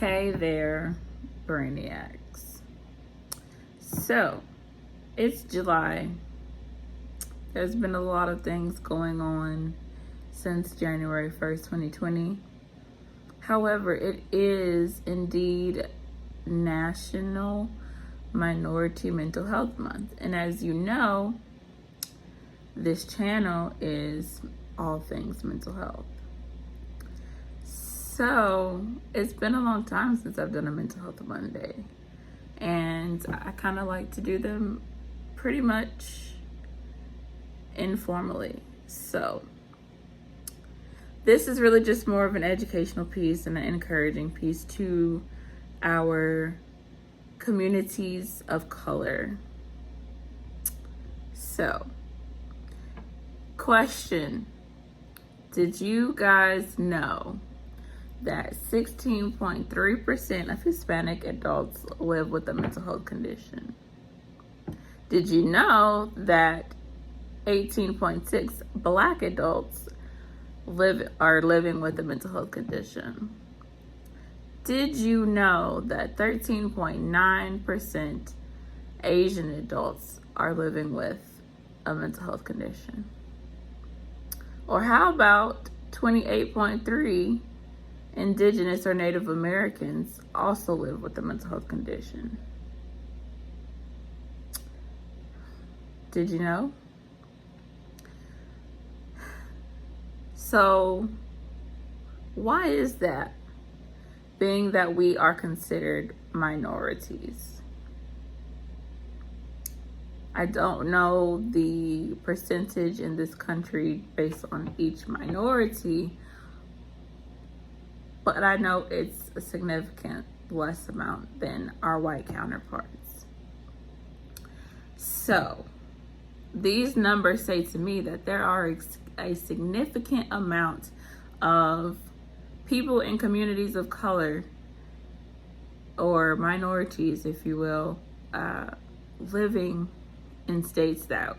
Hey there, Brainiacs. So, it's July. There's been a lot of things going on since January 1st, 2020. However, it is indeed National Minority Mental Health Month. And as you know, this channel is all things mental health. So it's been a long time since I've done a Mental Health Monday, and I kind of like to do them pretty much informally. So this is really just more of an educational piece and an encouraging piece to our communities of color. So, question: did you guys know that 16.3% of Hispanic adults live with a mental health condition? Did you know that 18.6% Black adults are living with a mental health condition? Did you know that 13.9% Asian adults are living with a mental health condition? Or how about 28.3% Indigenous or Native Americans also live with a mental health condition? Did you know? So, why is that? Being that we are considered minorities. I don't know the percentage in this country based on each minority, but I know it's a significant less amount than our white counterparts. So, these numbers say to me that there are a significant amount of people in communities of color, or minorities, if you will, living in states that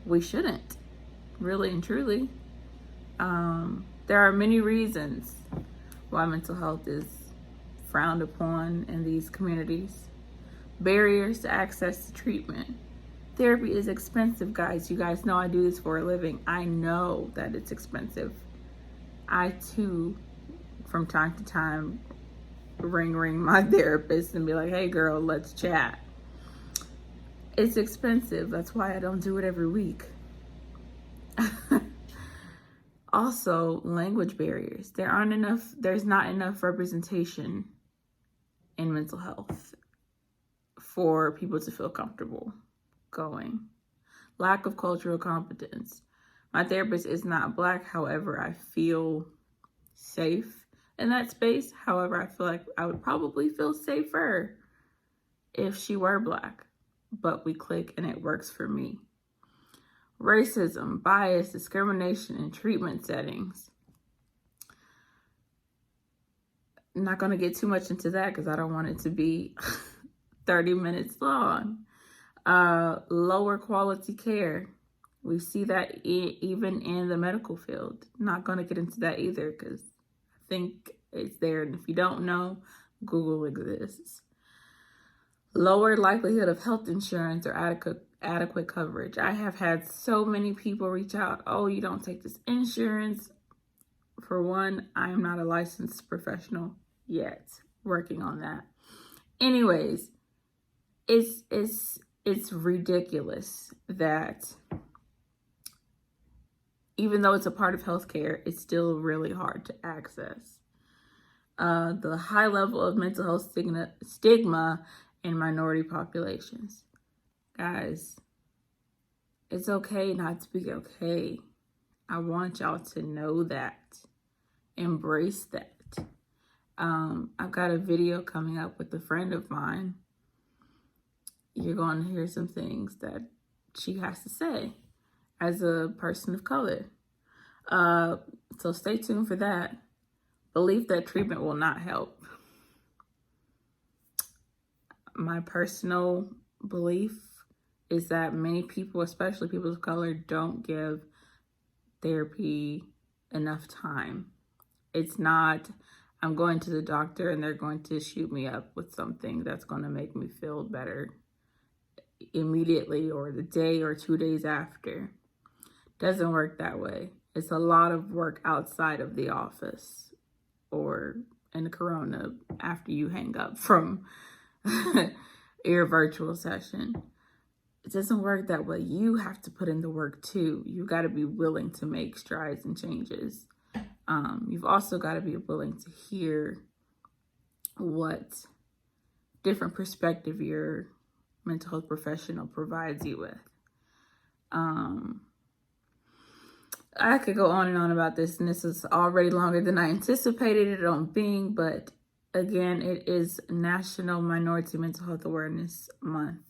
we shouldn't, really and truly. There are many reasons why mental health is frowned upon in these communities. Barriers to access to treatment. Therapy is expensive, guys. You guys know I do this for a living. I know that it's expensive. I too, from time to time, ring my therapist and be like, hey girl, let's chat. It's expensive. That's why I don't do it every week. Also, language barriers. There's not enough representation in mental health for people to feel comfortable going. Lack of cultural competence. My therapist is not Black, however, I feel safe in that space. However, I feel like I would probably feel safer if she were Black, but we click and it works for me. Racism, bias, discrimination in treatment settings. I'm not going to get too much into that because I don't want it to be 30 minutes long. Lower quality care. We see that even in the medical field. Not going to get into that either because I think it's there. And if you don't know, Google exists. Lower likelihood of health insurance or adequate coverage. I have had so many people reach out. Oh, you don't take this insurance. For one, I am not a licensed professional yet. Working on that. Anyways, it's ridiculous that even though it's a part of healthcare, it's still really hard to access. The high level of mental health stigma in minority populations. Guys, it's okay not to be okay. I want y'all to know that. Embrace that. I've got a video coming up with a friend of mine. You're going to hear some things that she has to say as a person of color. So stay tuned for that. Belief that treatment will not help. My personal belief is that many people, especially people of color, don't give therapy enough time. It's not, I'm going to the doctor and they're going to shoot me up with something that's going to make me feel better immediately or the day or 2 days after. Doesn't work that way. It's a lot of work outside of the office or in the corona after you hang up from your virtual session. It doesn't work that way. You have to put in the work too. You got to be willing to make strides and changes. You've also got to be willing to hear what different perspective your mental health professional provides you with. I could go on and on about this, and this is already longer than I anticipated it on being, but again, it is National Minority Mental Health Awareness Month.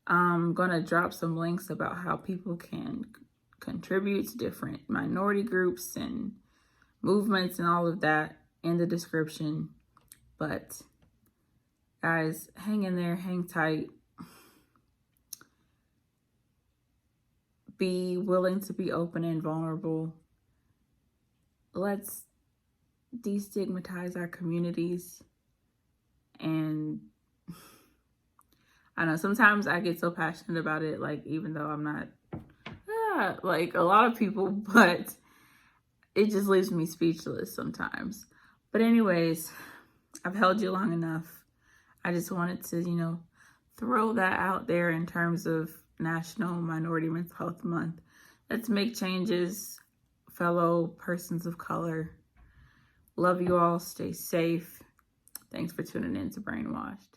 I'm going to drop some links about how people can contribute to different minority groups and movements and all of that in the description. But guys, hang in there, hang tight. Be willing to be open and vulnerable. Let's destigmatize our communities. And I know sometimes I get so passionate about it, like even though I'm not like a lot of people, but it just leaves me speechless sometimes. But anyways, I've held you long enough. I just wanted to, throw that out there in terms of National Minority Mental Health Month. Let's make changes, fellow persons of color. Love you all. Stay safe. Thanks for tuning in to Brainwashed.